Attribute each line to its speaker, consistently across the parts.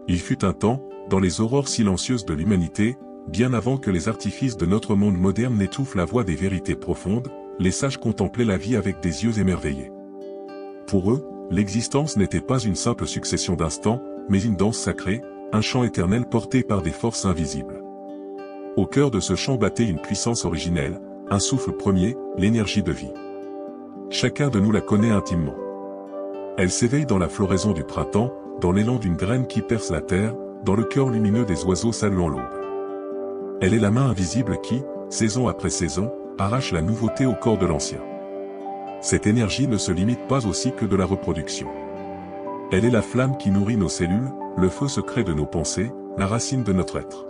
Speaker 1: Il fut un temps, dans les aurores silencieuses de l'humanité, bien avant que les artifices de notre monde moderne n'étouffent la voix des vérités profondes, les sages contemplaient la vie avec des yeux émerveillés. Pour eux, l'existence n'était pas une simple succession d'instants, mais une danse sacrée, un chant éternel porté par des forces invisibles. Au cœur de ce chant battait une puissance originelle, un souffle premier, l'énergie de vie. Chacun de nous la connaît intimement. Elle s'éveille dans la floraison du printemps, dans l'élan d'une graine qui perce la terre, dans le cœur lumineux des oiseaux saluant l'aube. Elle est la main invisible qui, saison après saison, arrache la nouveauté au corps de l'ancien. Cette énergie ne se limite pas au cycle de la reproduction. Elle est la flamme qui nourrit nos cellules, le feu secret de nos pensées, la racine de notre être.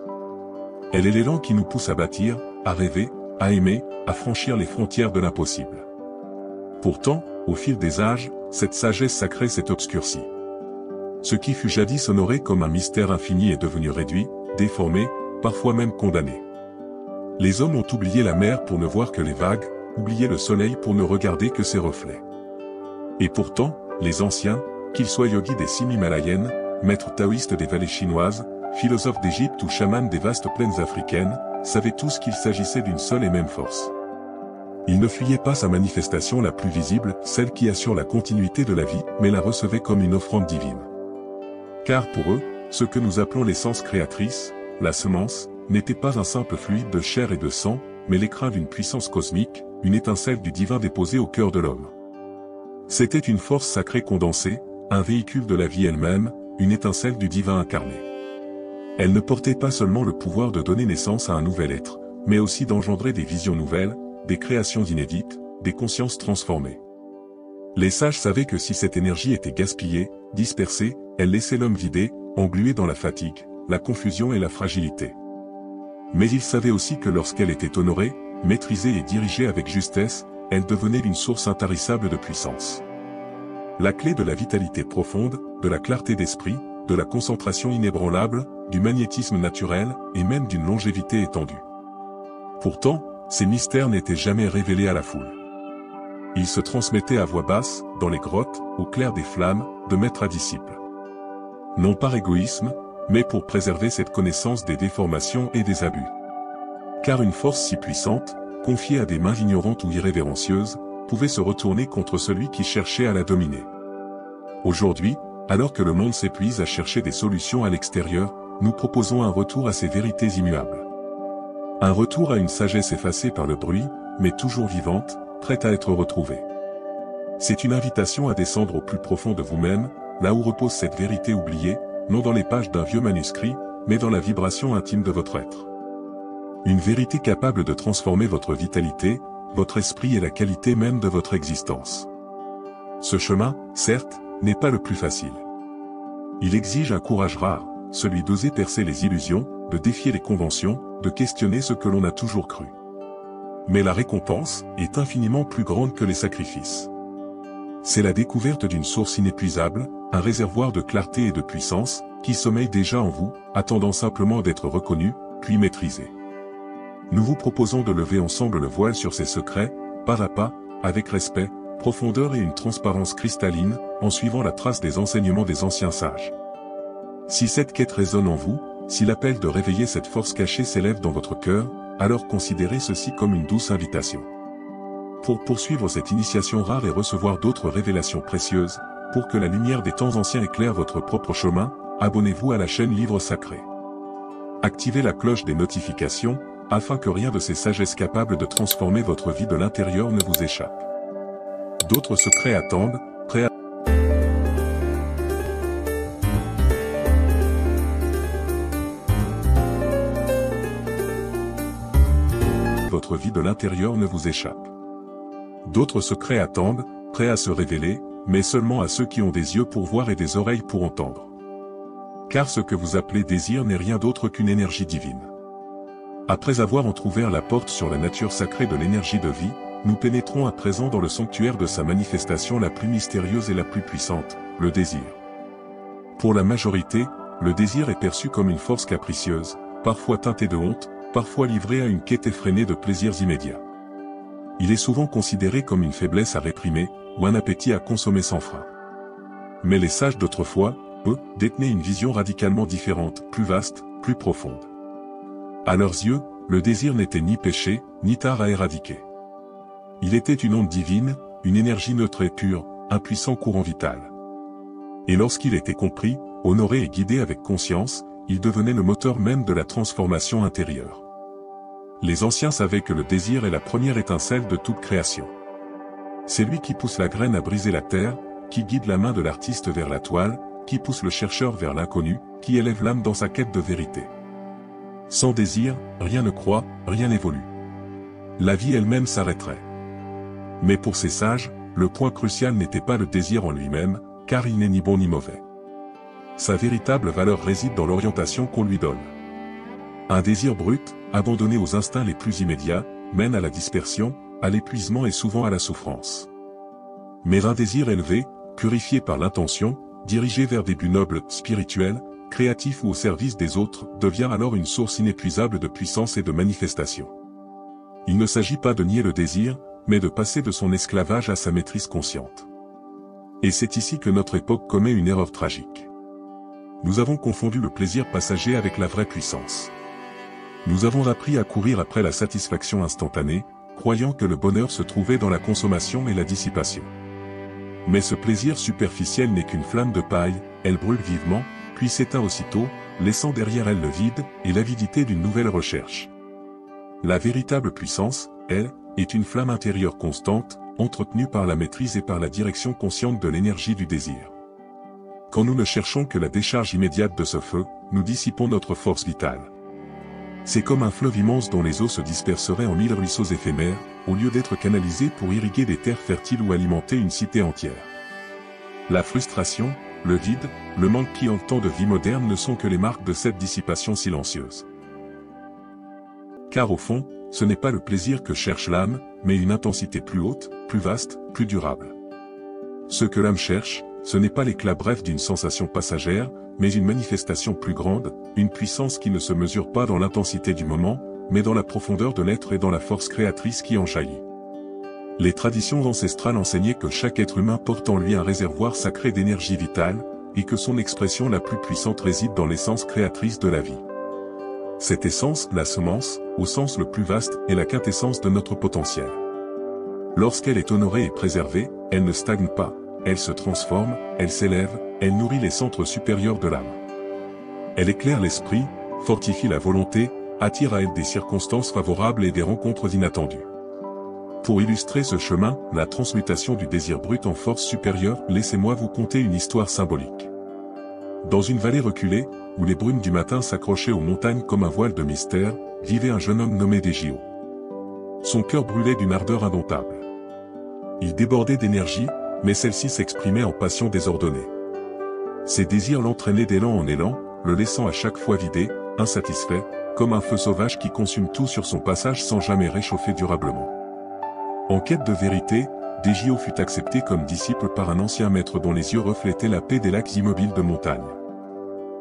Speaker 1: Elle est l'élan qui nous pousse à bâtir, à rêver, à aimer, à franchir les frontières de l'impossible. Pourtant, au fil des âges, cette sagesse sacrée s'est obscurcie. Ce qui fut jadis honoré comme un mystère infini est devenu réduit, déformé, parfois même condamné. Les hommes ont oublié la mer pour ne voir que les vagues, oublié le soleil pour ne regarder que ses reflets. Et pourtant, les anciens, qu'ils soient yogis des cimes himalayennes, maîtres taoïstes des vallées chinoises, philosophes d'Égypte ou chamans des vastes plaines africaines, savaient tous qu'il s'agissait d'une seule et même force. Ils ne fuyaient pas sa manifestation la plus visible, celle qui assure la continuité de la vie, mais la recevaient comme une offrande divine. Car pour eux, ce que nous appelons l'essence créatrice, la semence, n'était pas un simple fluide de chair et de sang, mais l'écrin d'une puissance cosmique, une étincelle du divin déposée au cœur de l'homme. C'était une force sacrée condensée, un véhicule de la vie elle-même, une étincelle du divin incarné. Elle ne portait pas seulement le pouvoir de donner naissance à un nouvel être, mais aussi d'engendrer des visions nouvelles, des créations inédites, des consciences transformées. Les sages savaient que si cette énergie était gaspillée, dispersée, elle laissait l'homme vidé, englué dans la fatigue, la confusion et la fragilité. Mais ils savaient aussi que lorsqu'elle était honorée, maîtrisée et dirigée avec justesse, elle devenait une source intarissable de puissance. La clé de la vitalité profonde, de la clarté d'esprit, de la concentration inébranlable, du magnétisme naturel, et même d'une longévité étendue. Pourtant, ces mystères n'étaient jamais révélés à la foule. Ils se transmettaient à voix basse, dans les grottes, au clair des flammes, de maître à disciple. Non par égoïsme, mais pour préserver cette connaissance des déformations et des abus. Car une force si puissante, confiée à des mains ignorantes ou irrévérencieuses, pouvait se retourner contre celui qui cherchait à la dominer. Aujourd'hui, alors que le monde s'épuise à chercher des solutions à l'extérieur, nous proposons un retour à ces vérités immuables. Un retour à une sagesse effacée par le bruit, mais toujours vivante, prête à être retrouvée. C'est une invitation à descendre au plus profond de vous-même, là où repose cette vérité oubliée, non dans les pages d'un vieux manuscrit, mais dans la vibration intime de votre être. Une vérité capable de transformer votre vitalité, votre esprit et la qualité même de votre existence. Ce chemin, certes, n'est pas le plus facile. Il exige un courage rare, celui d'oser percer les illusions, de défier les conventions, de questionner ce que l'on a toujours cru. Mais la récompense est infiniment plus grande que les sacrifices. C'est la découverte d'une source inépuisable, un réservoir de clarté et de puissance, qui sommeille déjà en vous, attendant simplement d'être reconnu, puis maîtrisé. Nous vous proposons de lever ensemble le voile sur ces secrets, pas à pas, avec respect, profondeur et une transparence cristalline, en suivant la trace des enseignements des anciens sages. Si cette quête résonne en vous, si l'appel de réveiller cette force cachée s'élève dans votre cœur, alors considérez ceci comme une douce invitation. Pour poursuivre cette initiation rare et recevoir d'autres révélations précieuses, pour que la lumière des temps anciens éclaire votre propre chemin, abonnez-vous à la chaîne Livre Sacré. Activez la cloche des notifications, afin que rien de ces sagesses capables de transformer votre vie de l'intérieur ne vous échappe. D'autres secrets attendent, prêts à votre vie de l'intérieur ne vous échappe. D'autres secrets attendent, prêts à se révéler, mais seulement à ceux qui ont des yeux pour voir et des oreilles pour entendre. Car ce que vous appelez désir n'est rien d'autre qu'une énergie divine. Après avoir entrouvert la porte sur la nature sacrée de l'énergie de vie, nous pénétrons à présent dans le sanctuaire de sa manifestation la plus mystérieuse et la plus puissante, le désir. Pour la majorité, le désir est perçu comme une force capricieuse, parfois teintée de honte, parfois livrée à une quête effrénée de plaisirs immédiats. Il est souvent considéré comme une faiblesse à réprimer, ou un appétit à consommer sans frein. Mais les sages d'autrefois, eux, détenaient une vision radicalement différente, plus vaste, plus profonde. À leurs yeux, le désir n'était ni péché, ni tare à éradiquer. Il était une onde divine, une énergie neutre et pure, un puissant courant vital. Et lorsqu'il était compris, honoré et guidé avec conscience, il devenait le moteur même de la transformation intérieure. Les anciens savaient que le désir est la première étincelle de toute création. C'est lui qui pousse la graine à briser la terre, qui guide la main de l'artiste vers la toile, qui pousse le chercheur vers l'inconnu, qui élève l'âme dans sa quête de vérité. Sans désir, rien ne croît, rien n'évolue. La vie elle-même s'arrêterait. Mais pour ces sages, le point crucial n'était pas le désir en lui-même, car il n'est ni bon ni mauvais. Sa véritable valeur réside dans l'orientation qu'on lui donne. Un désir brut, abandonné aux instincts les plus immédiats, mène à la dispersion, à l'épuisement et souvent à la souffrance. Mais un désir élevé, purifié par l'intention, dirigé vers des buts nobles, spirituels, créatifs ou au service des autres, devient alors une source inépuisable de puissance et de manifestation. Il ne s'agit pas de nier le désir, mais de passer de son esclavage à sa maîtrise consciente. Et c'est ici que notre époque commet une erreur tragique. Nous avons confondu le plaisir passager avec la vraie puissance. Nous avons appris à courir après la satisfaction instantanée, croyant que le bonheur se trouvait dans la consommation et la dissipation. Mais ce plaisir superficiel n'est qu'une flamme de paille, elle brûle vivement, puis s'éteint aussitôt, laissant derrière elle le vide et l'avidité d'une nouvelle recherche. La véritable puissance, elle, est une flamme intérieure constante, entretenue par la maîtrise et par la direction consciente de l'énergie du désir. Quand nous ne cherchons que la décharge immédiate de ce feu, nous dissipons notre force vitale. C'est comme un fleuve immense dont les eaux se disperseraient en 1000 ruisseaux éphémères, au lieu d'être canalisés pour irriguer des terres fertiles ou alimenter une cité entière. La frustration, le vide, le manque qui hante tant de vies modernes ne sont que les marques de cette dissipation silencieuse. Car au fond, ce n'est pas le plaisir que cherche l'âme, mais une intensité plus haute, plus vaste, plus durable. Ce que l'âme cherche, ce n'est pas l'éclat bref d'une sensation passagère, mais une manifestation plus grande, une puissance qui ne se mesure pas dans l'intensité du moment, mais dans la profondeur de l'être et dans la force créatrice qui en jaillit. Les traditions ancestrales enseignaient que chaque être humain porte en lui un réservoir sacré d'énergie vitale, et que son expression la plus puissante réside dans l'essence créatrice de la vie. Cette essence, la semence, au sens le plus vaste, est la quintessence de notre potentiel. Lorsqu'elle est honorée et préservée, elle ne stagne pas, elle se transforme, elle s'élève, elle nourrit les centres supérieurs de l'âme. Elle éclaire l'esprit, fortifie la volonté, attire à elle des circonstances favorables et des rencontres inattendues. Pour illustrer ce chemin, la transmutation du désir brut en force supérieure, laissez-moi vous conter une histoire symbolique. Dans une vallée reculée, où les brumes du matin s'accrochaient aux montagnes comme un voile de mystère, vivait un jeune homme nommé Dégio. Son cœur brûlait d'une ardeur indomptable. Il débordait d'énergie, mais celle-ci s'exprimait en passion désordonnée. Ses désirs l'entraînaient d'élan en élan, le laissant à chaque fois vidé, insatisfait, comme un feu sauvage qui consume tout sur son passage sans jamais réchauffer durablement. En quête de vérité, Dégio fut accepté comme disciple par un ancien maître dont les yeux reflétaient la paix des lacs immobiles de montagne.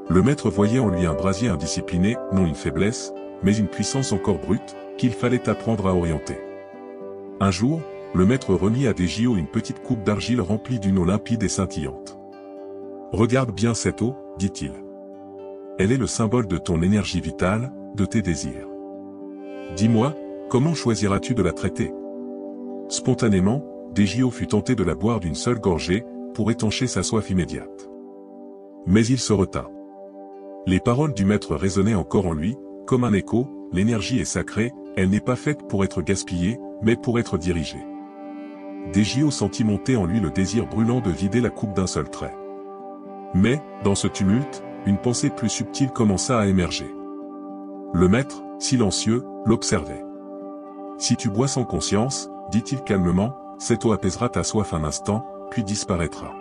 Speaker 1: Le maître voyait en lui un brasier indiscipliné, non une faiblesse, mais une puissance encore brute, qu'il fallait apprendre à orienter. Un jour, le maître remit à Dégio une petite coupe d'argile remplie d'une eau limpide et scintillante. « Regarde bien cette eau, dit-il. Elle est le symbole de ton énergie vitale, de tes désirs. Dis-moi, comment choisiras-tu de la traiter ?» Spontanément, Dégio fut tenté de la boire d'une seule gorgée, pour étancher sa soif immédiate. Mais il se retint. Les paroles du maître résonnaient encore en lui, comme un écho, l'énergie est sacrée, elle n'est pas faite pour être gaspillée, mais pour être dirigée. Dégio sentit monter en lui le désir brûlant de vider la coupe d'un seul trait. Mais, dans ce tumulte, une pensée plus subtile commença à émerger. Le maître, silencieux, l'observait. « Si tu bois sans conscience, dit-il calmement, cette eau apaisera ta soif un instant, puis disparaîtra.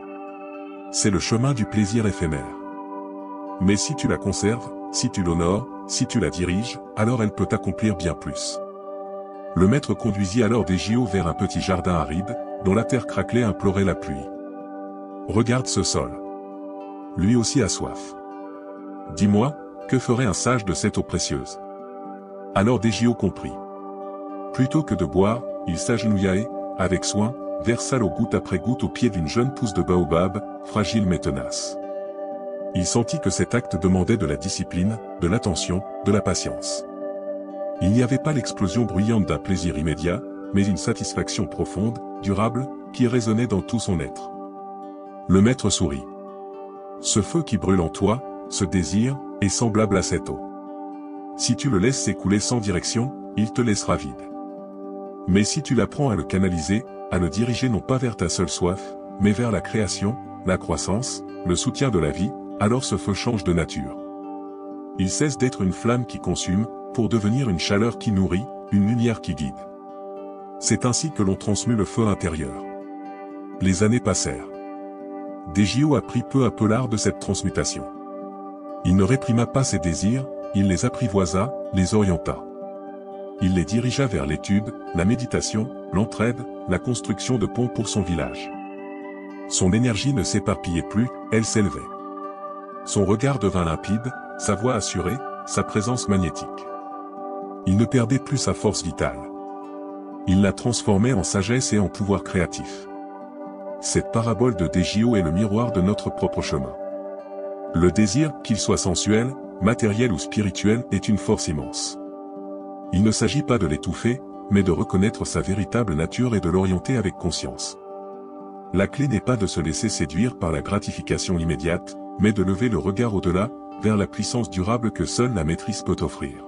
Speaker 1: C'est le chemin du plaisir éphémère. Mais si tu la conserves, si tu l'honores, si tu la diriges, alors elle peut accomplir bien plus. » Le maître conduisit alors Dégio vers un petit jardin aride, dont la terre craquelée implorait la pluie. « Regarde ce sol. Lui aussi a soif. Dis-moi, que ferait un sage de cette eau précieuse ?» Alors Dégio comprit. Plutôt que de boire, il s'agenouilla et, avec soin, versa l'eau goutte après goutte au pied d'une jeune pousse de baobab, fragile mais tenace. Il sentit que cet acte demandait de la discipline, de l'attention, de la patience. Il n'y avait pas l'explosion bruyante d'un plaisir immédiat, mais une satisfaction profonde, durable, qui résonnait dans tout son être. Le maître sourit. Ce feu qui brûle en toi, ce désir, est semblable à cette eau. Si tu le laisses s'écouler sans direction, il te laissera vide. Mais si tu l'apprends à le canaliser, à le diriger non pas vers ta seule soif, mais vers la création, la croissance, le soutien de la vie, alors ce feu change de nature. Il cesse d'être une flamme qui consume, pour devenir une chaleur qui nourrit, une lumière qui guide. C'est ainsi que l'on transmut le feu intérieur. Les années passèrent. Degio apprit peu à peu l'art de cette transmutation. Il ne réprima pas ses désirs, il les apprivoisa, les orienta. Il les dirigea vers l'étude, la méditation, l'entraide, la construction de ponts pour son village. Son énergie ne s'éparpillait plus, elle s'élevait. Son regard devint limpide, sa voix assurée, sa présence magnétique. Il ne perdait plus sa force vitale. Il la transformait en sagesse et en pouvoir créatif. Cette parabole de Degio est le miroir de notre propre chemin. Le désir, qu'il soit sensuel, matériel ou spirituel, est une force immense. Il ne s'agit pas de l'étouffer, mais de reconnaître sa véritable nature et de l'orienter avec conscience. La clé n'est pas de se laisser séduire par la gratification immédiate, mais de lever le regard au-delà, vers la puissance durable que seule la maîtrise peut offrir.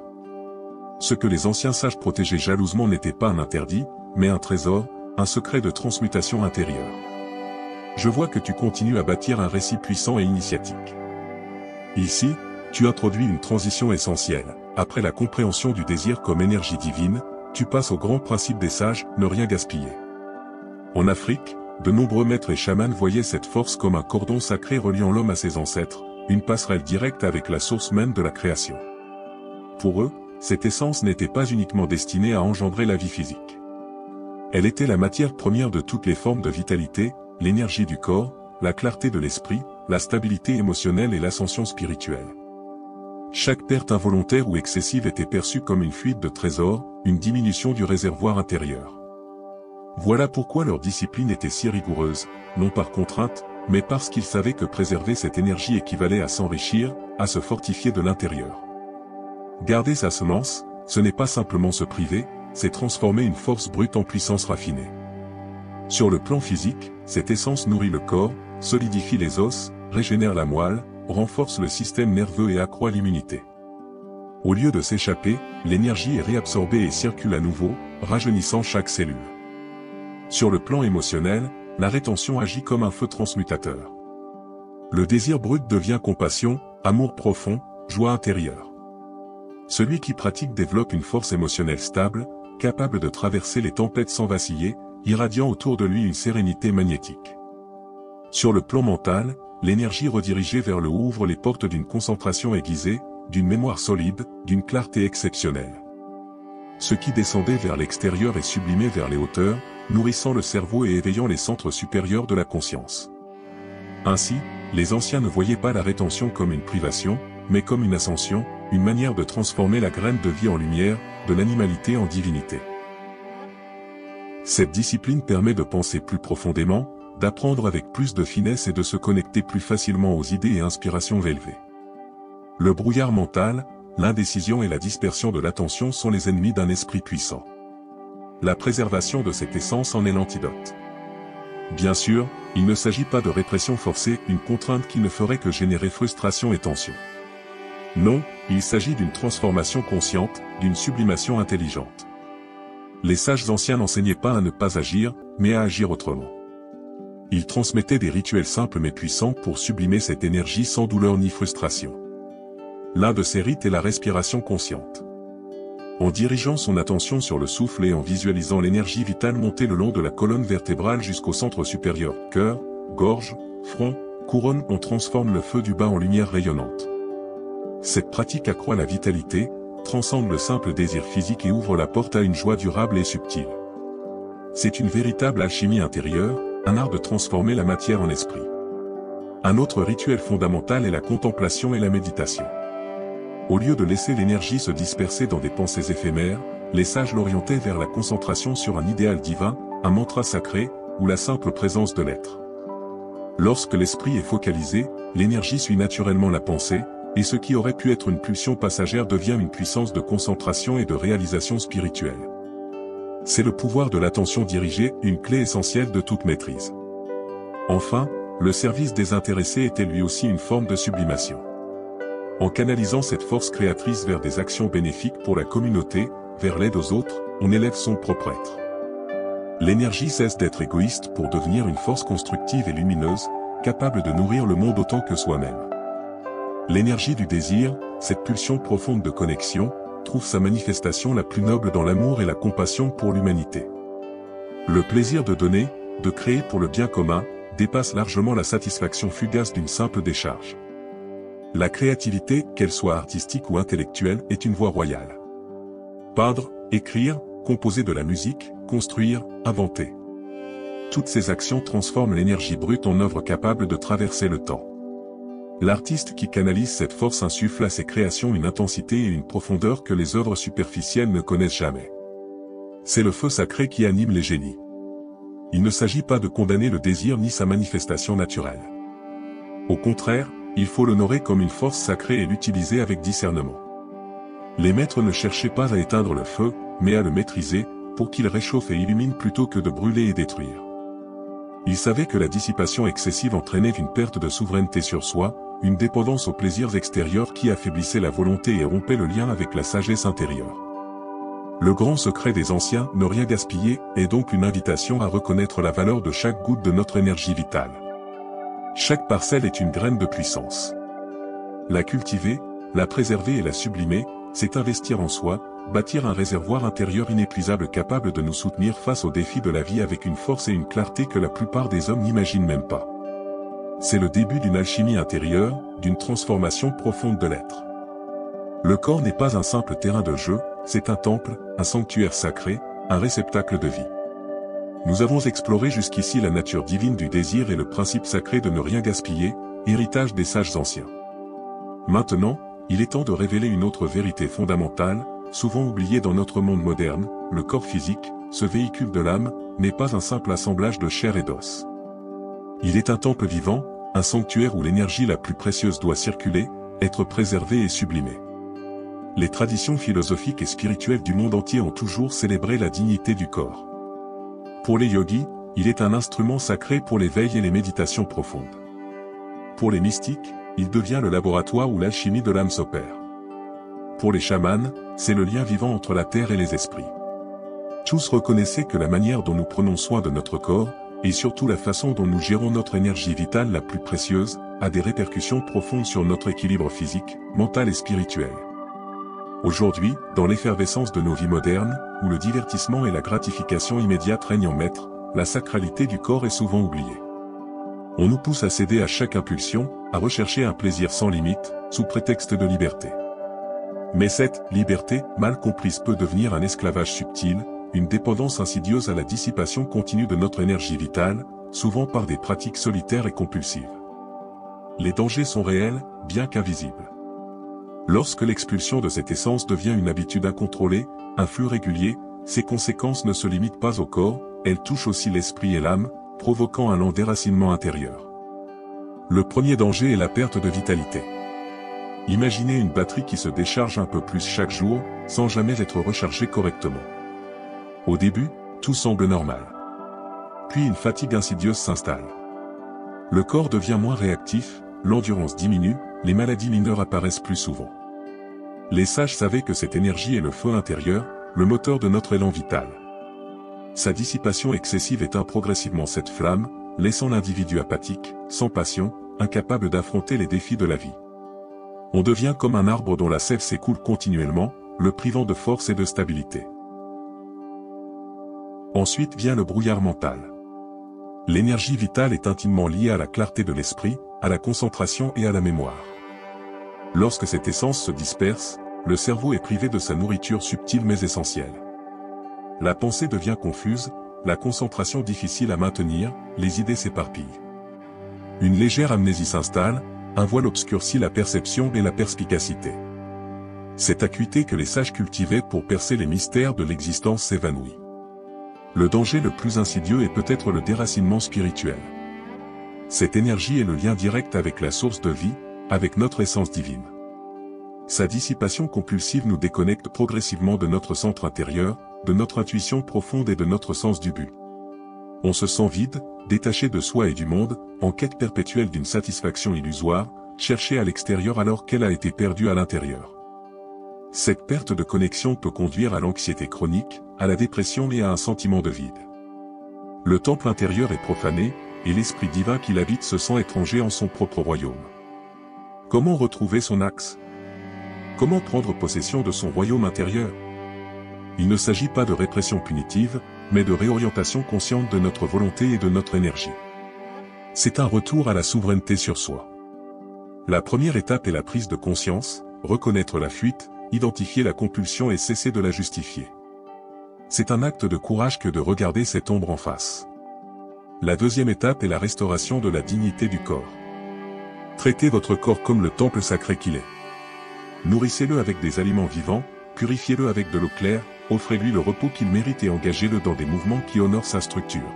Speaker 1: Ce que les anciens sages protégeaient jalousement n'était pas un interdit, mais un trésor, un secret de transmutation intérieure. Je vois que tu continues à bâtir un récit puissant et initiatique. Ici, tu introduis une transition essentielle. Après la compréhension du désir comme énergie divine, tu passes au grand principe des sages, ne rien gaspiller. En Afrique, de nombreux maîtres et chamans voyaient cette force comme un cordon sacré reliant l'homme à ses ancêtres, une passerelle directe avec la source même de la création. Pour eux, cette essence n'était pas uniquement destinée à engendrer la vie physique. Elle était la matière première de toutes les formes de vitalité, l'énergie du corps, la clarté de l'esprit, la stabilité émotionnelle et l'ascension spirituelle. Chaque perte involontaire ou excessive était perçue comme une fuite de trésors, une diminution du réservoir intérieur. Voilà pourquoi leur discipline était si rigoureuse, non par contrainte, mais parce qu'ils savaient que préserver cette énergie équivalait à s'enrichir, à se fortifier de l'intérieur. Garder sa semence, ce n'est pas simplement se priver, c'est transformer une force brute en puissance raffinée. Sur le plan physique, cette essence nourrit le corps, solidifie les os, régénère la moelle, renforce le système nerveux et accroît l'immunité. Au lieu de s'échapper, l'énergie est réabsorbée et circule à nouveau, rajeunissant chaque cellule. Sur le plan émotionnel, la rétention agit comme un feu transmutateur. Le désir brut devient compassion, amour profond, joie intérieure. Celui qui pratique développe une force émotionnelle stable, capable de traverser les tempêtes sans vaciller, irradiant autour de lui une sérénité magnétique. Sur le plan mental, l'énergie redirigée vers le haut ouvre les portes d'une concentration aiguisée, d'une mémoire solide, d'une clarté exceptionnelle. Ce qui descendait vers l'extérieur est sublimé vers les hauteurs, nourrissant le cerveau et éveillant les centres supérieurs de la conscience. Ainsi, les anciens ne voyaient pas la rétention comme une privation, mais comme une ascension, une manière de transformer la graine de vie en lumière, de l'animalité en divinité. Cette discipline permet de penser plus profondément, d'apprendre avec plus de finesse et de se connecter plus facilement aux idées et inspirations élevées. Le brouillard mental, l'indécision et la dispersion de l'attention sont les ennemis d'un esprit puissant. La préservation de cette essence en est l'antidote. Bien sûr, il ne s'agit pas de répression forcée, une contrainte qui ne ferait que générer frustration et tension. Non, il s'agit d'une transformation consciente, d'une sublimation intelligente. Les sages anciens n'enseignaient pas à ne pas agir, mais à agir autrement. Ils transmettaient des rituels simples mais puissants pour sublimer cette énergie sans douleur ni frustration. L'un de ces rites est la respiration consciente. En dirigeant son attention sur le souffle et en visualisant l'énergie vitale monter le long de la colonne vertébrale jusqu'au centre supérieur, cœur, gorge, front, couronne, on transforme le feu du bas en lumière rayonnante. Cette pratique accroît la vitalité, transcende le simple désir physique et ouvre la porte à une joie durable et subtile. C'est une véritable alchimie intérieure, un art de transformer la matière en esprit. Un autre rituel fondamental est la contemplation et la méditation. Au lieu de laisser l'énergie se disperser dans des pensées éphémères, les sages l'orientaient vers la concentration sur un idéal divin, un mantra sacré, ou la simple présence de l'être. Lorsque l'esprit est focalisé, l'énergie suit naturellement la pensée, et ce qui aurait pu être une pulsion passagère devient une puissance de concentration et de réalisation spirituelle. C'est le pouvoir de l'attention dirigée, une clé essentielle de toute maîtrise. Enfin, le service désintéressé était lui aussi une forme de sublimation. En canalisant cette force créatrice vers des actions bénéfiques pour la communauté, vers l'aide aux autres, on élève son propre être. L'énergie cesse d'être égoïste pour devenir une force constructive et lumineuse, capable de nourrir le monde autant que soi-même. L'énergie du désir, cette pulsion profonde de connexion, trouve sa manifestation la plus noble dans l'amour et la compassion pour l'humanité. Le plaisir de donner, de créer pour le bien commun, dépasse largement la satisfaction fugace d'une simple décharge. La créativité, qu'elle soit artistique ou intellectuelle, est une voie royale. Peindre, écrire, composer de la musique, construire, inventer. Toutes ces actions transforment l'énergie brute en œuvre capable de traverser le temps. L'artiste qui canalise cette force insuffle à ses créations une intensité et une profondeur que les œuvres superficielles ne connaissent jamais. C'est le feu sacré qui anime les génies. Il ne s'agit pas de condamner le désir ni sa manifestation naturelle. Au contraire, il faut l'honorer comme une force sacrée et l'utiliser avec discernement. Les maîtres ne cherchaient pas à éteindre le feu, mais à le maîtriser, pour qu'il réchauffe et illumine plutôt que de brûler et détruire. Ils savaient que la dissipation excessive entraînait une perte de souveraineté sur soi, une dépendance aux plaisirs extérieurs qui affaiblissaient la volonté et rompait le lien avec la sagesse intérieure. Le grand secret des anciens, ne rien gaspiller, est donc une invitation à reconnaître la valeur de chaque goutte de notre énergie vitale. Chaque parcelle est une graine de puissance. La cultiver, la préserver et la sublimer, c'est investir en soi, bâtir un réservoir intérieur inépuisable capable de nous soutenir face aux défis de la vie avec une force et une clarté que la plupart des hommes n'imaginent même pas. C'est le début d'une alchimie intérieure, d'une transformation profonde de l'être. Le corps n'est pas un simple terrain de jeu, c'est un temple, un sanctuaire sacré, un réceptacle de vie. Nous avons exploré jusqu'ici la nature divine du désir et le principe sacré de ne rien gaspiller, héritage des sages anciens. Maintenant, il est temps de révéler une autre vérité fondamentale, souvent oubliée dans notre monde moderne: le corps physique, ce véhicule de l'âme, n'est pas un simple assemblage de chair et d'os. Il est un temple vivant, un sanctuaire où l'énergie la plus précieuse doit circuler, être préservée et sublimée. Les traditions philosophiques et spirituelles du monde entier ont toujours célébré la dignité du corps. Pour les yogis, il est un instrument sacré pour l'éveil et les méditations profondes. Pour les mystiques, il devient le laboratoire où l'alchimie de l'âme s'opère. Pour les chamans, c'est le lien vivant entre la terre et les esprits. Tous reconnaissaient que la manière dont nous prenons soin de notre corps, et surtout la façon dont nous gérons notre énergie vitale la plus précieuse, a des répercussions profondes sur notre équilibre physique, mental et spirituel. Aujourd'hui, dans l'effervescence de nos vies modernes, où le divertissement et la gratification immédiate règnent en maître, la sacralité du corps est souvent oubliée. On nous pousse à céder à chaque impulsion, à rechercher un plaisir sans limite, sous prétexte de liberté. Mais cette liberté, mal comprise, peut devenir un esclavage subtil, une dépendance insidieuse à la dissipation continue de notre énergie vitale, souvent par des pratiques solitaires et compulsives. Les dangers sont réels, bien qu'invisibles. Lorsque l'expulsion de cette essence devient une habitude incontrôlée, un flux régulier, ses conséquences ne se limitent pas au corps, elles touchent aussi l'esprit et l'âme, provoquant un lent déracinement intérieur. Le premier danger est la perte de vitalité. Imaginez une batterie qui se décharge un peu plus chaque jour, sans jamais être rechargée correctement. Au début, tout semble normal. Puis une fatigue insidieuse s'installe. Le corps devient moins réactif, l'endurance diminue, les maladies mineures apparaissent plus souvent. Les sages savaient que cette énergie est le feu intérieur, le moteur de notre élan vital. Sa dissipation excessive éteint progressivement cette flamme, laissant l'individu apathique, sans passion, incapable d'affronter les défis de la vie. On devient comme un arbre dont la sève s'écoule continuellement, le privant de force et de stabilité. Ensuite vient le brouillard mental. L'énergie vitale est intimement liée à la clarté de l'esprit, à la concentration et à la mémoire. Lorsque cette essence se disperse, le cerveau est privé de sa nourriture subtile mais essentielle. La pensée devient confuse, la concentration difficile à maintenir, les idées s'éparpillent. Une légère amnésie s'installe, un voile obscurcit la perception et la perspicacité. Cette acuité que les sages cultivaient pour percer les mystères de l'existence s'évanouit. Le danger le plus insidieux est peut-être le déracinement spirituel. Cette énergie est le lien direct avec la source de vie, avec notre essence divine. Sa dissipation compulsive nous déconnecte progressivement de notre centre intérieur, de notre intuition profonde et de notre sens du but. On se sent vide, détaché de soi et du monde, en quête perpétuelle d'une satisfaction illusoire, cherchée à l'extérieur alors qu'elle a été perdue à l'intérieur. Cette perte de connexion peut conduire à l'anxiété chronique, à la dépression et à un sentiment de vide. Le temple intérieur est profané, et l'esprit divin qui l'habite se sent étranger en son propre royaume. Comment retrouver son axe? Comment prendre possession de son royaume intérieur? Il ne s'agit pas de répression punitive, mais de réorientation consciente de notre volonté et de notre énergie. C'est un retour à la souveraineté sur soi. La première étape est la prise de conscience, reconnaître la fuite, identifier la compulsion et cesser de la justifier. C'est un acte de courage que de regarder cette ombre en face. La deuxième étape est la restauration de la dignité du corps. Traitez votre corps comme le temple sacré qu'il est. Nourrissez-le avec des aliments vivants, purifiez-le avec de l'eau claire, offrez-lui le repos qu'il mérite et engagez-le dans des mouvements qui honorent sa structure.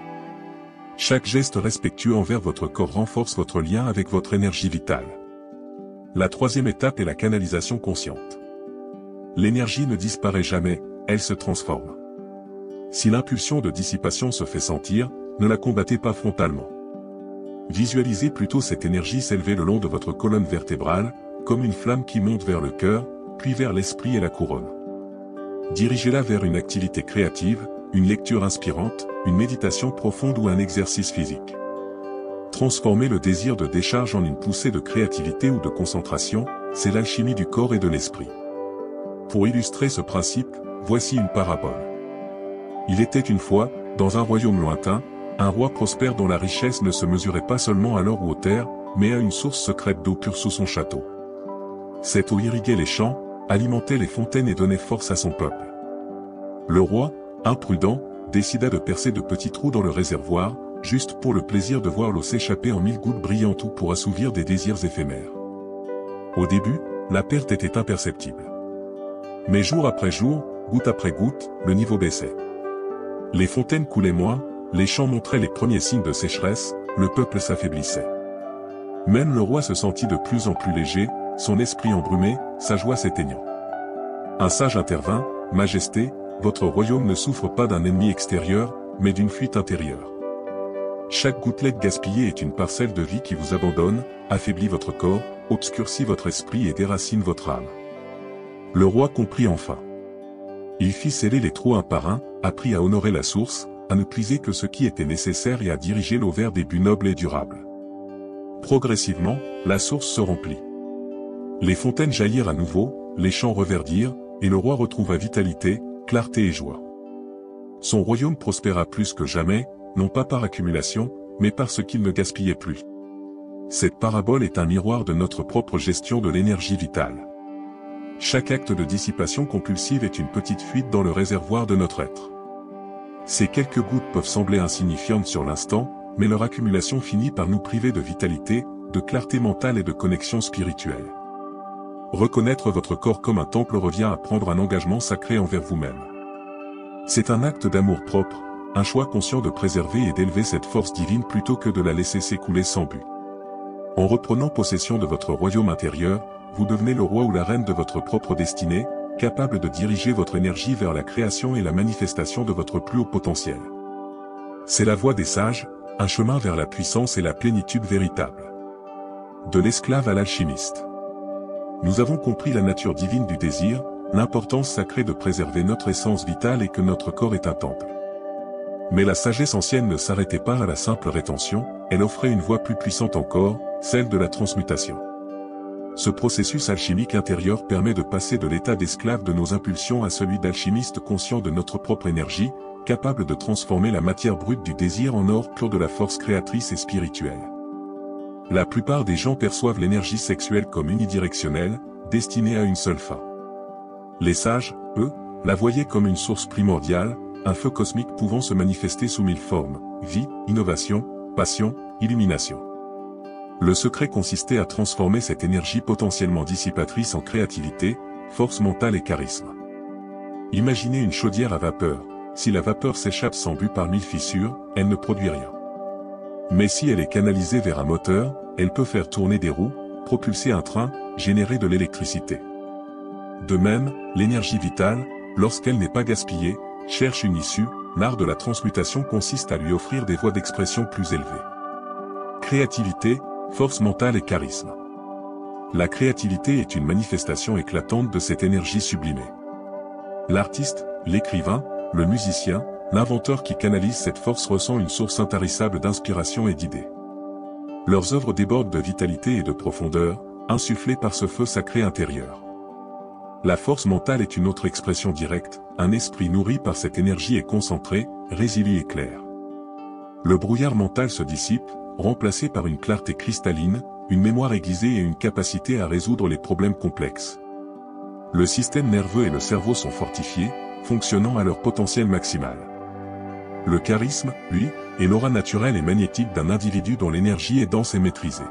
Speaker 1: Chaque geste respectueux envers votre corps renforce votre lien avec votre énergie vitale. La troisième étape est la canalisation consciente. L'énergie ne disparaît jamais, elle se transforme. Si l'impulsion de dissipation se fait sentir, ne la combattez pas frontalement. Visualisez plutôt cette énergie s'élever le long de votre colonne vertébrale, comme une flamme qui monte vers le cœur, puis vers l'esprit et la couronne. Dirigez-la vers une activité créative, une lecture inspirante, une méditation profonde ou un exercice physique. Transformez le désir de décharge en une poussée de créativité ou de concentration, c'est l'alchimie du corps et de l'esprit. Pour illustrer ce principe, voici une parabole. Il était une fois, dans un royaume lointain, un roi prospère dont la richesse ne se mesurait pas seulement à l'or ou aux terres, mais à une source secrète d'eau pure sous son château. Cette eau irriguait les champs, alimentait les fontaines et donnait force à son peuple. Le roi, imprudent, décida de percer de petits trous dans le réservoir, juste pour le plaisir de voir l'eau s'échapper en 1000 gouttes brillantes ou pour assouvir des désirs éphémères. Au début, la perte était imperceptible. Mais jour après jour, goutte après goutte, le niveau baissait. Les fontaines coulaient moins, les champs montraient les premiers signes de sécheresse, le peuple s'affaiblissait. Même le roi se sentit de plus en plus léger, son esprit embrumé, sa joie s'éteignant. Un sage intervint, « Majesté, votre royaume ne souffre pas d'un ennemi extérieur, mais d'une fuite intérieure. Chaque gouttelette gaspillée est une parcelle de vie qui vous abandonne, affaiblit votre corps, obscurcit votre esprit et déracine votre âme. » Le roi comprit enfin. Il fit sceller les trous un par un, apprit à honorer la source, à ne puiser que ce qui était nécessaire et à diriger l'eau vers des buts nobles et durables. Progressivement, la source se remplit. Les fontaines jaillirent à nouveau, les champs reverdirent, et le roi retrouva vitalité, clarté et joie. Son royaume prospéra plus que jamais, non pas par accumulation, mais parce qu'il ne gaspillait plus. Cette parabole est un miroir de notre propre gestion de l'énergie vitale. Chaque acte de dissipation compulsive est une petite fuite dans le réservoir de notre être. Ces quelques gouttes peuvent sembler insignifiantes sur l'instant, mais leur accumulation finit par nous priver de vitalité, de clarté mentale et de connexion spirituelle. Reconnaître votre corps comme un temple revient à prendre un engagement sacré envers vous-même. C'est un acte d'amour propre, un choix conscient de préserver et d'élever cette force divine plutôt que de la laisser s'écouler sans but. En reprenant possession de votre royaume intérieur, vous devenez le roi ou la reine de votre propre destinée, capable de diriger votre énergie vers la création et la manifestation de votre plus haut potentiel. C'est la voie des sages, un chemin vers la puissance et la plénitude véritable. De l'esclave à l'alchimiste. Nous avons compris la nature divine du désir, l'importance sacrée de préserver notre essence vitale et que notre corps est un temple. Mais la sagesse ancienne ne s'arrêtait pas à la simple rétention, elle offrait une voie plus puissante encore, celle de la transmutation. Ce processus alchimique intérieur permet de passer de l'état d'esclave de nos impulsions à celui d'alchimiste conscient de notre propre énergie, capable de transformer la matière brute du désir en or pur de la force créatrice et spirituelle. La plupart des gens perçoivent l'énergie sexuelle comme unidirectionnelle, destinée à une seule fin. Les sages, eux, la voyaient comme une source primordiale, un feu cosmique pouvant se manifester sous 1000 formes, vie, innovation, passion, illumination. Le secret consistait à transformer cette énergie potentiellement dissipatrice en créativité, force mentale et charisme. Imaginez une chaudière à vapeur, si la vapeur s'échappe sans but par 1000 fissures, elle ne produit rien. Mais si elle est canalisée vers un moteur, elle peut faire tourner des roues, propulser un train, générer de l'électricité. De même, l'énergie vitale, lorsqu'elle n'est pas gaspillée, cherche une issue. L'art de la transmutation consiste à lui offrir des voies d'expression plus élevées. Créativité, force mentale et charisme. La créativité est une manifestation éclatante de cette énergie sublimée. L'artiste, l'écrivain, le musicien, l'inventeur qui canalise cette force ressent une source intarissable d'inspiration et d'idées. Leurs œuvres débordent de vitalité et de profondeur, insufflées par ce feu sacré intérieur. La force mentale est une autre expression directe, un esprit nourri par cette énergie est concentré, résilié et clair. Le brouillard mental se dissipe, remplacé par une clarté cristalline, une mémoire aiguisée et une capacité à résoudre les problèmes complexes. Le système nerveux et le cerveau sont fortifiés, fonctionnant à leur potentiel maximal. Le charisme, lui, est l'aura naturelle et magnétique d'un individu dont l'énergie est dense et maîtrisée.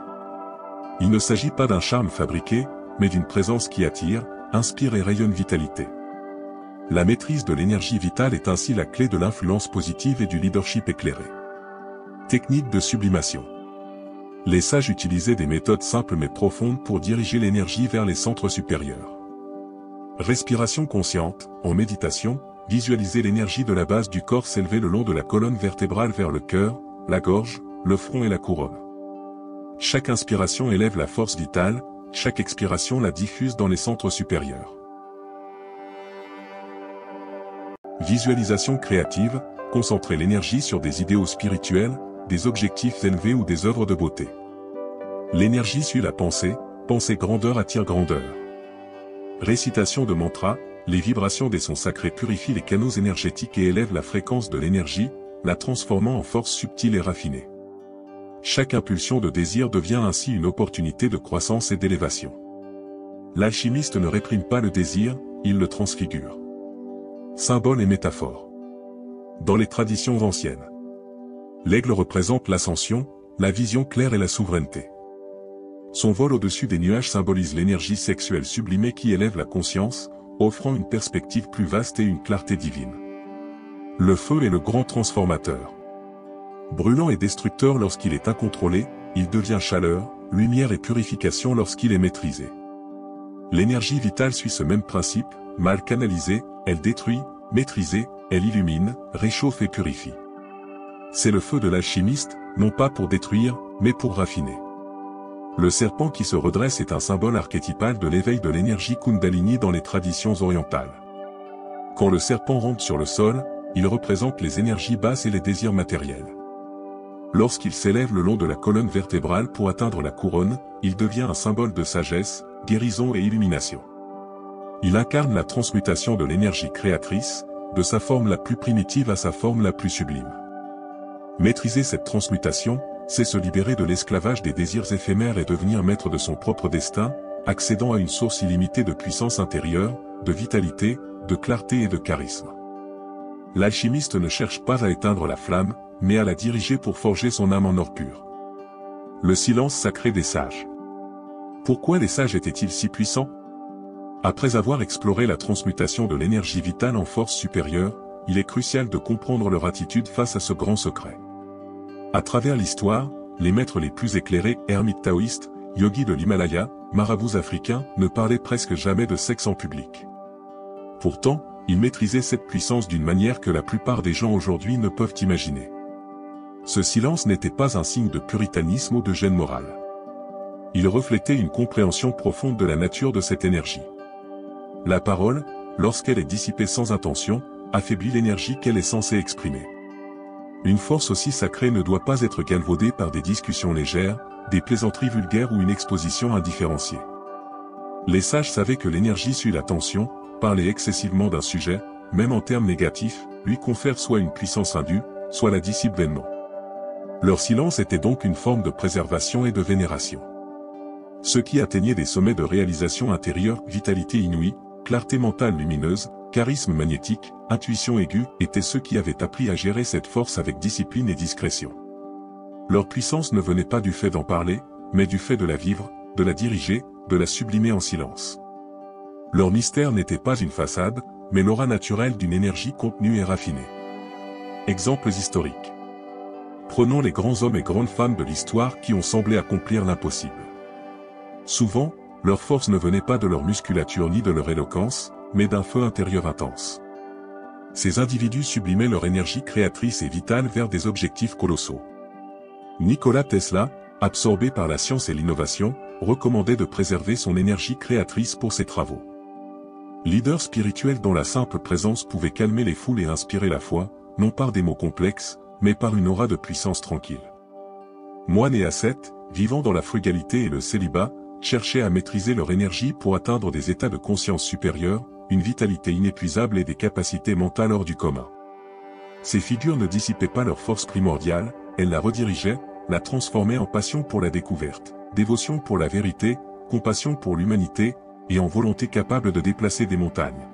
Speaker 1: Il ne s'agit pas d'un charme fabriqué, mais d'une présence qui attire, inspire et rayonne vitalité. La maîtrise de l'énergie vitale est ainsi la clé de l'influence positive et du leadership éclairé. Technique de sublimation. Les sages utilisaient des méthodes simples mais profondes pour diriger l'énergie vers les centres supérieurs. Respiration consciente, en méditation, visualisez l'énergie de la base du corps s'élever le long de la colonne vertébrale vers le cœur, la gorge, le front et la couronne. Chaque inspiration élève la force vitale, chaque expiration la diffuse dans les centres supérieurs. Visualisation créative, concentrez l'énergie sur des idéaux spirituels, des objectifs élevés ou des œuvres de beauté. L'énergie suit la pensée, pensée grandeur attire grandeur. Récitation de mantras, les vibrations des sons sacrés purifient les canaux énergétiques et élèvent la fréquence de l'énergie, la transformant en force subtile et raffinée. Chaque impulsion de désir devient ainsi une opportunité de croissance et d'élévation. L'alchimiste ne réprime pas le désir, il le transfigure. Symbole et métaphore. Dans les traditions anciennes, l'aigle représente l'ascension, la vision claire et la souveraineté. Son vol au-dessus des nuages symbolise l'énergie sexuelle sublimée qui élève la conscience, offrant une perspective plus vaste et une clarté divine. Le feu est le grand transformateur. Brûlant et destructeur lorsqu'il est incontrôlé, il devient chaleur, lumière et purification lorsqu'il est maîtrisé. L'énergie vitale suit ce même principe, mal canalisée, elle détruit, maîtrisée, elle illumine, réchauffe et purifie. C'est le feu de l'alchimiste, non pas pour détruire, mais pour raffiner. Le serpent qui se redresse est un symbole archétypal de l'éveil de l'énergie Kundalini dans les traditions orientales. Quand le serpent rampe sur le sol, il représente les énergies basses et les désirs matériels. Lorsqu'il s'élève le long de la colonne vertébrale pour atteindre la couronne, il devient un symbole de sagesse, guérison et illumination. Il incarne la transmutation de l'énergie créatrice, de sa forme la plus primitive à sa forme la plus sublime. Maîtriser cette transmutation, c'est se libérer de l'esclavage des désirs éphémères et devenir maître de son propre destin, accédant à une source illimitée de puissance intérieure, de vitalité, de clarté et de charisme. L'alchimiste ne cherche pas à éteindre la flamme, mais à la diriger pour forger son âme en or pur. Le silence sacré des sages. Pourquoi les sages étaient-ils si puissants? Après avoir exploré la transmutation de l'énergie vitale en force supérieure, il est crucial de comprendre leur attitude face à ce grand secret. À travers l'histoire, les maîtres les plus éclairés, ermites taoïstes, yogis de l'Himalaya, marabouts africains, ne parlaient presque jamais de sexe en public. Pourtant, ils maîtrisaient cette puissance d'une manière que la plupart des gens aujourd'hui ne peuvent imaginer. Ce silence n'était pas un signe de puritanisme ou de gêne morale. Il reflétait une compréhension profonde de la nature de cette énergie. La parole, lorsqu'elle est dissipée sans intention, affaiblit l'énergie qu'elle est censée exprimer. Une force aussi sacrée ne doit pas être galvaudée par des discussions légères, des plaisanteries vulgaires ou une exposition indifférenciée. Les sages savaient que l'énergie suit la tension, parler excessivement d'un sujet, même en termes négatifs, lui confère soit une puissance indue, soit la dissipe vainement. Leur silence était donc une forme de préservation et de vénération. Ceux qui atteignaient des sommets de réalisation intérieure, vitalité inouïe, clarté mentale lumineuse, charisme magnétique, intuition aiguë, étaient ceux qui avaient appris à gérer cette force avec discipline et discrétion. Leur puissance ne venait pas du fait d'en parler, mais du fait de la vivre, de la diriger, de la sublimer en silence. Leur mystère n'était pas une façade, mais l'aura naturelle d'une énergie contenue et raffinée. Exemples historiques. Prenons les grands hommes et grandes femmes de l'histoire qui ont semblé accomplir l'impossible. Souvent, leur force ne venait pas de leur musculature ni de leur éloquence, mais d'un feu intérieur intense. Ces individus sublimaient leur énergie créatrice et vitale vers des objectifs colossaux. Nikola Tesla, absorbé par la science et l'innovation, recommandait de préserver son énergie créatrice pour ses travaux. Leader spirituel dont la simple présence pouvait calmer les foules et inspirer la foi, non par des mots complexes, mais par une aura de puissance tranquille. Moines et ascètes, vivant dans la frugalité et le célibat, cherchaient à maîtriser leur énergie pour atteindre des états de conscience supérieurs, une vitalité inépuisable et des capacités mentales hors du commun. Ces figures ne dissipaient pas leur force primordiale, elles la redirigeaient, la transformaient en passion pour la découverte, dévotion pour la vérité, compassion pour l'humanité, et en volonté capable de déplacer des montagnes.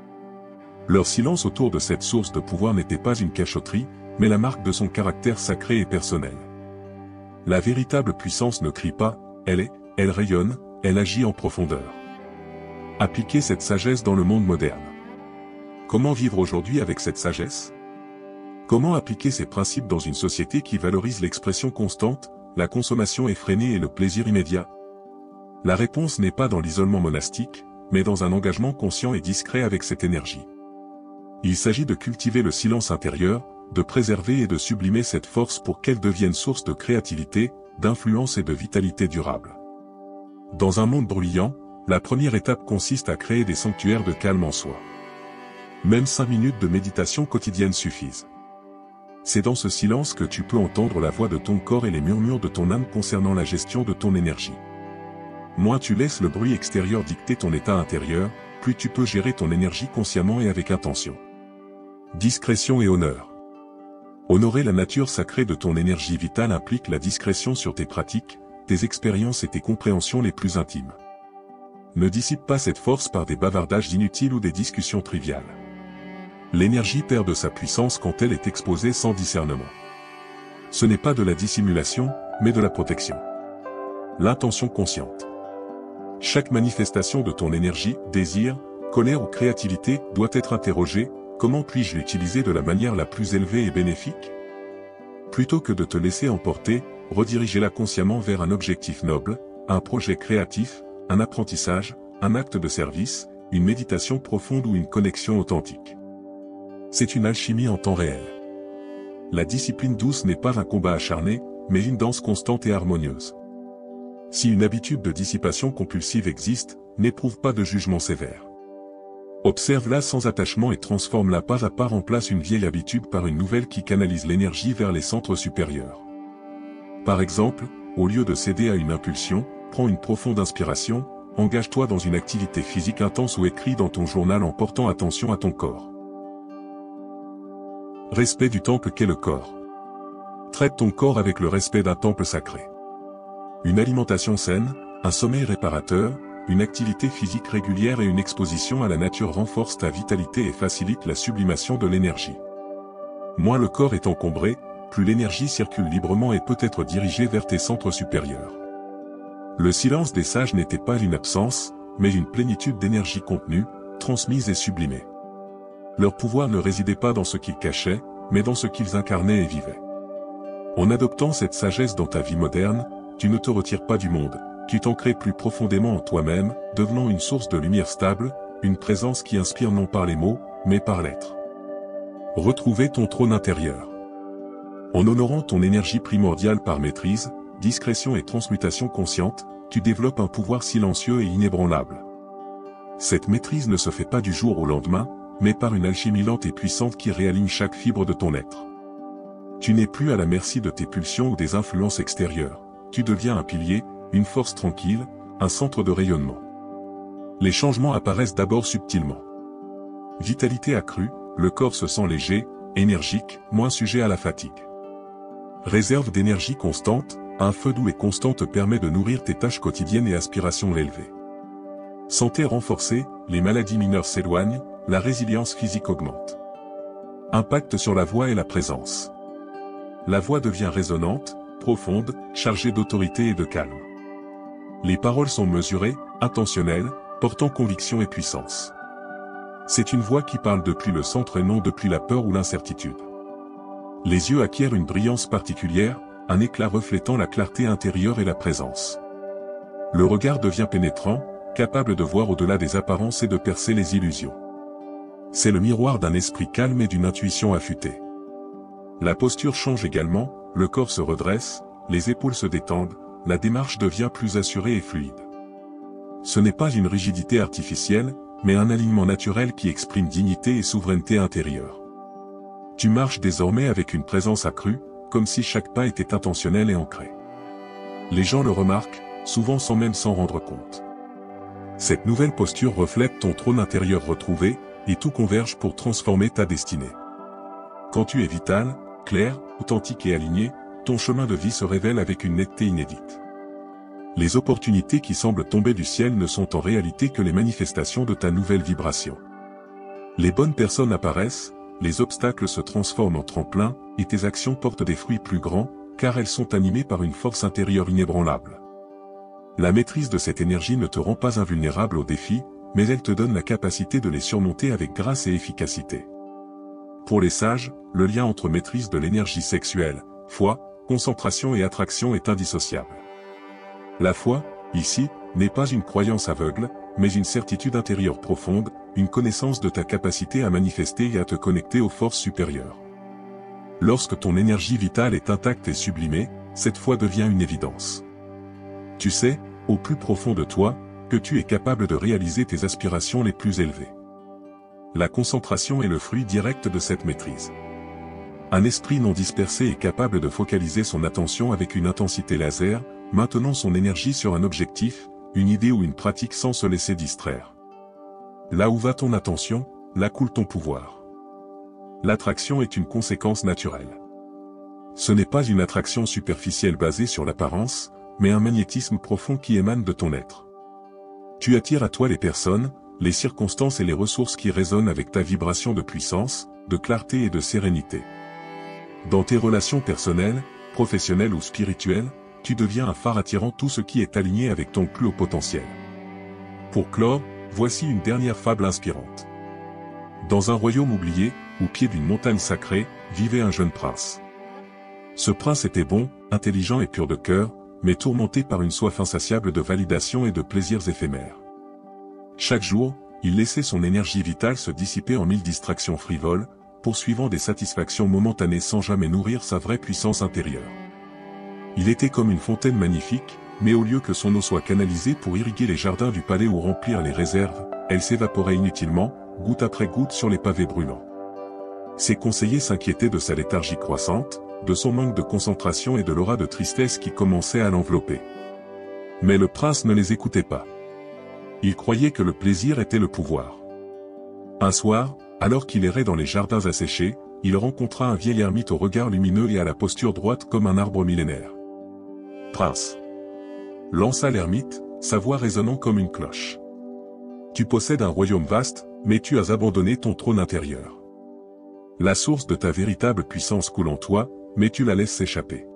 Speaker 1: Leur silence autour de cette source de pouvoir n'était pas une cachotterie, mais la marque de son caractère sacré et personnel. La véritable puissance ne crie pas, elle rayonne, elle agit en profondeur. Appliquer cette sagesse dans le monde moderne. Comment vivre aujourd'hui avec cette sagesse? Comment appliquer ces principes dans une société qui valorise l'expression constante, la consommation effrénée et le plaisir immédiat? La réponse n'est pas dans l'isolement monastique, mais dans un engagement conscient et discret avec cette énergie. Il s'agit de cultiver le silence intérieur, de préserver et de sublimer cette force pour qu'elle devienne source de créativité, d'influence et de vitalité durable. Dans un monde bruyant, la première étape consiste à créer des sanctuaires de calme en soi. Même 5 minutes de méditation quotidienne suffisent. C'est dans ce silence que tu peux entendre la voix de ton corps et les murmures de ton âme concernant la gestion de ton énergie. Moins tu laisses le bruit extérieur dicter ton état intérieur, plus tu peux gérer ton énergie consciemment et avec intention. Discrétion et honneur. Honorer la nature sacrée de ton énergie vitale implique la discrétion sur tes pratiques, tes expériences et tes compréhensions les plus intimes. Ne dissipe pas cette force par des bavardages inutiles ou des discussions triviales. L'énergie perd de sa puissance quand elle est exposée sans discernement. Ce n'est pas de la dissimulation, mais de la protection. L'intention consciente. Chaque manifestation de ton énergie, désir, colère ou créativité doit être interrogée: comment puis-je l'utiliser de la manière la plus élevée et bénéfique? Plutôt que de te laisser emporter, redirigez-la consciemment vers un objectif noble, un projet créatif, un apprentissage, un acte de service, une méditation profonde ou une connexion authentique. C'est une alchimie en temps réel. La discipline douce n'est pas un combat acharné, mais une danse constante et harmonieuse. Si une habitude de dissipation compulsive existe, n'éprouve pas de jugement sévère. Observe-la sans attachement et transforme-la pas à pas, remplace une vieille habitude par une nouvelle qui canalise l'énergie vers les centres supérieurs. Par exemple, au lieu de céder à une impulsion, prends une profonde inspiration, engage-toi dans une activité physique intense ou écris dans ton journal en portant attention à ton corps. Respect du temple qu'est le corps. Traite ton corps avec le respect d'un temple sacré. Une alimentation saine, un sommeil réparateur, une activité physique régulière et une exposition à la nature renforcent ta vitalité et facilitent la sublimation de l'énergie. Moins le corps est encombré, plus l'énergie circule librement et peut être dirigée vers tes centres supérieurs. Le silence des sages n'était pas une absence, mais une plénitude d'énergie contenue, transmise et sublimée. Leur pouvoir ne résidait pas dans ce qu'ils cachaient, mais dans ce qu'ils incarnaient et vivaient. En adoptant cette sagesse dans ta vie moderne, tu ne te retires pas du monde, tu t'ancres plus profondément en toi-même, devenant une source de lumière stable, une présence qui inspire non par les mots, mais par l'être. Retrouver ton trône intérieur. En honorant ton énergie primordiale par maîtrise, discrétion et transmutation consciente, tu développes un pouvoir silencieux et inébranlable. Cette maîtrise ne se fait pas du jour au lendemain, mais par une alchimie lente et puissante qui réaligne chaque fibre de ton être. Tu n'es plus à la merci de tes pulsions ou des influences extérieures, tu deviens un pilier, une force tranquille, un centre de rayonnement. Les changements apparaissent d'abord subtilement. Vitalité accrue, le corps se sent léger, énergique, moins sujet à la fatigue. Réserve d'énergie constante, un feu doux et constant te permet de nourrir tes tâches quotidiennes et aspirations élevées. Santé renforcée, les maladies mineures s'éloignent, la résilience physique augmente. Impact sur la voix et la présence. La voix devient résonante, profonde, chargée d'autorité et de calme. Les paroles sont mesurées, intentionnelles, portant conviction et puissance. C'est une voix qui parle depuis le centre et non depuis la peur ou l'incertitude. Les yeux acquièrent une brillance particulière, un éclat reflétant la clarté intérieure et la présence. Le regard devient pénétrant, capable de voir au-delà des apparences et de percer les illusions. C'est le miroir d'un esprit calme et d'une intuition affûtée. La posture change également, le corps se redresse, les épaules se détendent, la démarche devient plus assurée et fluide. Ce n'est pas une rigidité artificielle, mais un alignement naturel qui exprime dignité et souveraineté intérieure. Tu marches désormais avec une présence accrue, comme si chaque pas était intentionnel et ancré. Les gens le remarquent, souvent sans même s'en rendre compte. Cette nouvelle posture reflète ton trône intérieur retrouvé, et tout converge pour transformer ta destinée. Quand tu es vital, clair, authentique et aligné, ton chemin de vie se révèle avec une netteté inédite. Les opportunités qui semblent tomber du ciel ne sont en réalité que les manifestations de ta nouvelle vibration. Les bonnes personnes apparaissent, les obstacles se transforment en tremplin, et tes actions portent des fruits plus grands, car elles sont animées par une force intérieure inébranlable. La maîtrise de cette énergie ne te rend pas invulnérable aux défis, mais elle te donne la capacité de les surmonter avec grâce et efficacité. Pour les sages, le lien entre maîtrise de l'énergie sexuelle, foi, concentration et attraction est indissociable. La foi, ici, n'est pas une croyance aveugle, mais une certitude intérieure profonde, une connaissance de ta capacité à manifester et à te connecter aux forces supérieures. Lorsque ton énergie vitale est intacte et sublimée, cette foi devient une évidence. Tu sais, au plus profond de toi, que tu es capable de réaliser tes aspirations les plus élevées. La concentration est le fruit direct de cette maîtrise. Un esprit non dispersé est capable de focaliser son attention avec une intensité laser, maintenant son énergie sur un objectif, une idée ou une pratique sans se laisser distraire. Là où va ton attention, là coule ton pouvoir. L'attraction est une conséquence naturelle. Ce n'est pas une attraction superficielle basée sur l'apparence, mais un magnétisme profond qui émane de ton être. Tu attires à toi les personnes, les circonstances et les ressources qui résonnent avec ta vibration de puissance, de clarté et de sérénité. Dans tes relations personnelles, professionnelles ou spirituelles, tu deviens un phare attirant tout ce qui est aligné avec ton plus haut potentiel. Pour clore, voici une dernière fable inspirante. Dans un royaume oublié, au pied d'une montagne sacrée, vivait un jeune prince. Ce prince était bon, intelligent et pur de cœur, mais tourmenté par une soif insatiable de validation et de plaisirs éphémères. Chaque jour, il laissait son énergie vitale se dissiper en 1000 distractions frivoles, poursuivant des satisfactions momentanées sans jamais nourrir sa vraie puissance intérieure. Il était comme une fontaine magnifique, mais au lieu que son eau soit canalisée pour irriguer les jardins du palais ou remplir les réserves, elle s'évaporait inutilement, goutte après goutte sur les pavés brûlants. Ses conseillers s'inquiétaient de sa léthargie croissante, de son manque de concentration et de l'aura de tristesse qui commençait à l'envelopper. Mais le prince ne les écoutait pas. Il croyait que le plaisir était le pouvoir. Un soir, alors qu'il errait dans les jardins asséchés, il rencontra un vieil ermite au regard lumineux et à la posture droite comme un arbre millénaire. « Prince !» lança l'ermite, sa voix résonnant comme une cloche. « Tu possèdes un royaume vaste, mais tu as abandonné ton trône intérieur. La source de ta véritable puissance coule en toi, mais tu la laisses s'échapper.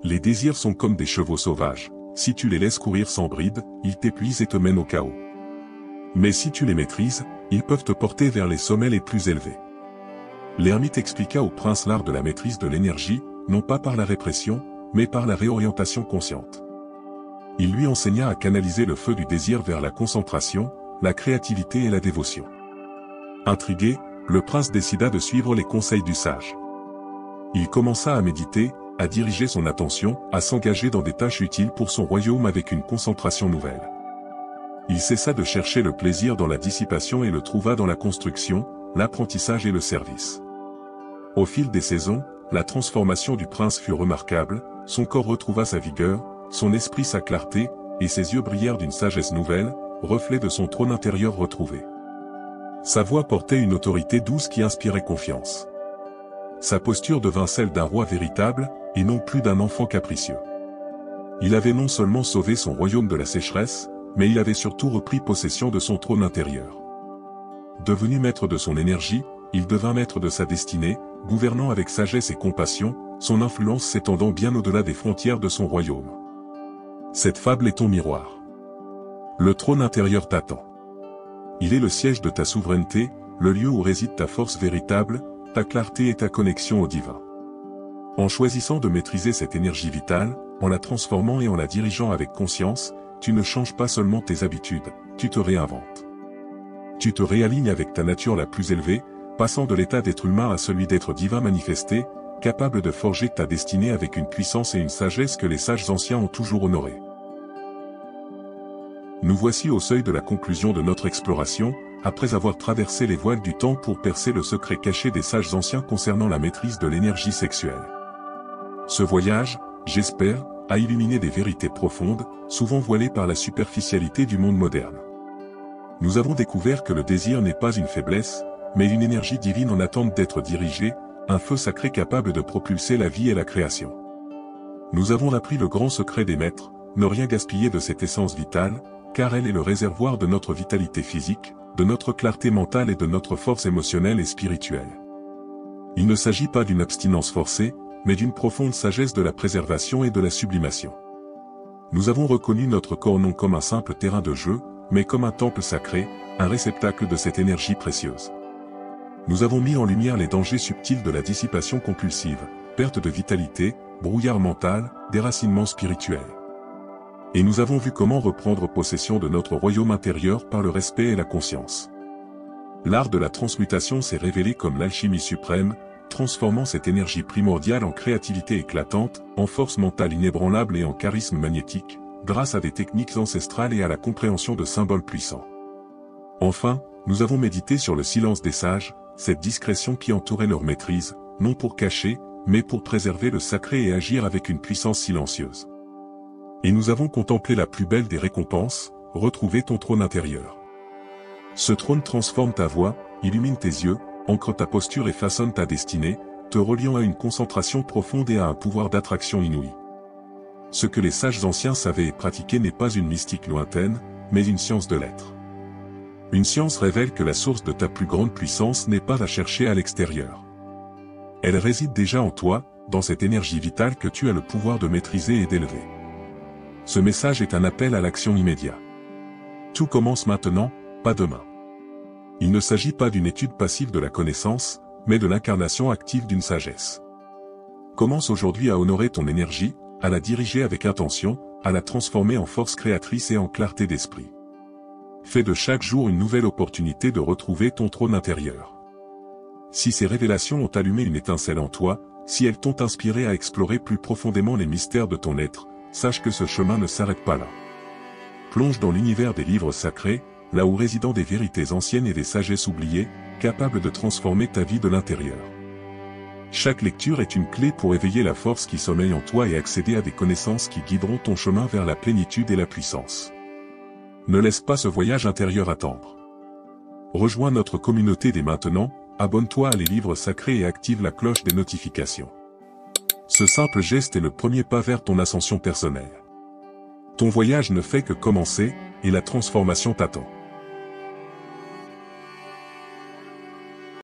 Speaker 1: Les désirs sont comme des chevaux sauvages, si tu les laisses courir sans bride, ils t'épuisent et te mènent au chaos. Mais si tu les maîtrises, ils peuvent te porter vers les sommets les plus élevés. » L'ermite expliqua au prince l'art de la maîtrise de l'énergie, non pas par la répression, mais par la réorientation consciente. Il lui enseigna à canaliser le feu du désir vers la concentration, la créativité et la dévotion. Intrigué, le prince décida de suivre les conseils du sage. Il commença à méditer, à diriger son attention, à s'engager dans des tâches utiles pour son royaume avec une concentration nouvelle. Il cessa de chercher le plaisir dans la dissipation et le trouva dans la construction, l'apprentissage et le service. Au fil des saisons, la transformation du prince fut remarquable, son corps retrouva sa vigueur, son esprit sa clarté, et ses yeux brillèrent d'une sagesse nouvelle, reflet de son trône intérieur retrouvé. Sa voix portait une autorité douce qui inspirait confiance. Sa posture devint celle d'un roi véritable, et non plus d'un enfant capricieux. Il avait non seulement sauvé son royaume de la sécheresse, mais il avait surtout repris possession de son trône intérieur. Devenu maître de son énergie, il devint maître de sa destinée, gouvernant avec sagesse et compassion, son influence s'étendant bien au-delà des frontières de son royaume. Cette fable est ton miroir. Le trône intérieur t'attend. Il est le siège de ta souveraineté, le lieu où réside ta force véritable, ta clarté et ta connexion au divin. En choisissant de maîtriser cette énergie vitale, en la transformant et en la dirigeant avec conscience, tu ne changes pas seulement tes habitudes, tu te réinventes. Tu te réalignes avec ta nature la plus élevée, passant de l'état d'être humain à celui d'être divin manifesté, capable de forger ta destinée avec une puissance et une sagesse que les sages anciens ont toujours honorées. Nous voici au seuil de la conclusion de notre exploration, après avoir traversé les voiles du temps pour percer le secret caché des sages anciens concernant la maîtrise de l'énergie sexuelle. Ce voyage, j'espère, a illuminé des vérités profondes, souvent voilées par la superficialité du monde moderne. Nous avons découvert que le désir n'est pas une faiblesse, mais une énergie divine en attente d'être dirigée, un feu sacré capable de propulser la vie et la création. Nous avons appris le grand secret des maîtres, ne rien gaspiller de cette essence vitale, car elle est le réservoir de notre vitalité physique, de notre clarté mentale et de notre force émotionnelle et spirituelle. Il ne s'agit pas d'une abstinence forcée, mais d'une profonde sagesse de la préservation et de la sublimation. Nous avons reconnu notre corps non comme un simple terrain de jeu, mais comme un temple sacré, un réceptacle de cette énergie précieuse. Nous avons mis en lumière les dangers subtils de la dissipation compulsive, perte de vitalité, brouillard mental, déracinement spirituel. Et nous avons vu comment reprendre possession de notre royaume intérieur par le respect et la conscience. L'art de la transmutation s'est révélé comme l'alchimie suprême, transformant cette énergie primordiale en créativité éclatante, en force mentale inébranlable et en charisme magnétique, grâce à des techniques ancestrales et à la compréhension de symboles puissants. Enfin, nous avons médité sur le silence des sages, cette discrétion qui entourait leur maîtrise, non pour cacher, mais pour préserver le sacré et agir avec une puissance silencieuse. Et nous avons contemplé la plus belle des récompenses, retrouver ton trône intérieur. Ce trône transforme ta voix, illumine tes yeux, ancre ta posture et façonne ta destinée, te reliant à une concentration profonde et à un pouvoir d'attraction inouï. Ce que les sages anciens savaient et pratiquaient n'est pas une mystique lointaine, mais une science de l'être. Une science révèle que la source de ta plus grande puissance n'est pas à chercher à l'extérieur. Elle réside déjà en toi, dans cette énergie vitale que tu as le pouvoir de maîtriser et d'élever. Ce message est un appel à l'action immédiate. Tout commence maintenant, pas demain. Il ne s'agit pas d'une étude passive de la connaissance, mais de l'incarnation active d'une sagesse. Commence aujourd'hui à honorer ton énergie, à la diriger avec intention, à la transformer en force créatrice et en clarté d'esprit. Fais de chaque jour une nouvelle opportunité de retrouver ton trône intérieur. Si ces révélations ont allumé une étincelle en toi, si elles t'ont inspiré à explorer plus profondément les mystères de ton être, sache que ce chemin ne s'arrête pas là. Plonge dans l'univers des livres sacrés, là où résident des vérités anciennes et des sagesses oubliées, capables de transformer ta vie de l'intérieur. Chaque lecture est une clé pour éveiller la force qui sommeille en toi et accéder à des connaissances qui guideront ton chemin vers la plénitude et la puissance. Ne laisse pas ce voyage intérieur attendre. Rejoins notre communauté dès maintenant, abonne-toi à les livres sacrés et active la cloche des notifications. Ce simple geste est le premier pas vers ton ascension personnelle. Ton voyage ne fait que commencer, et la transformation t'attend.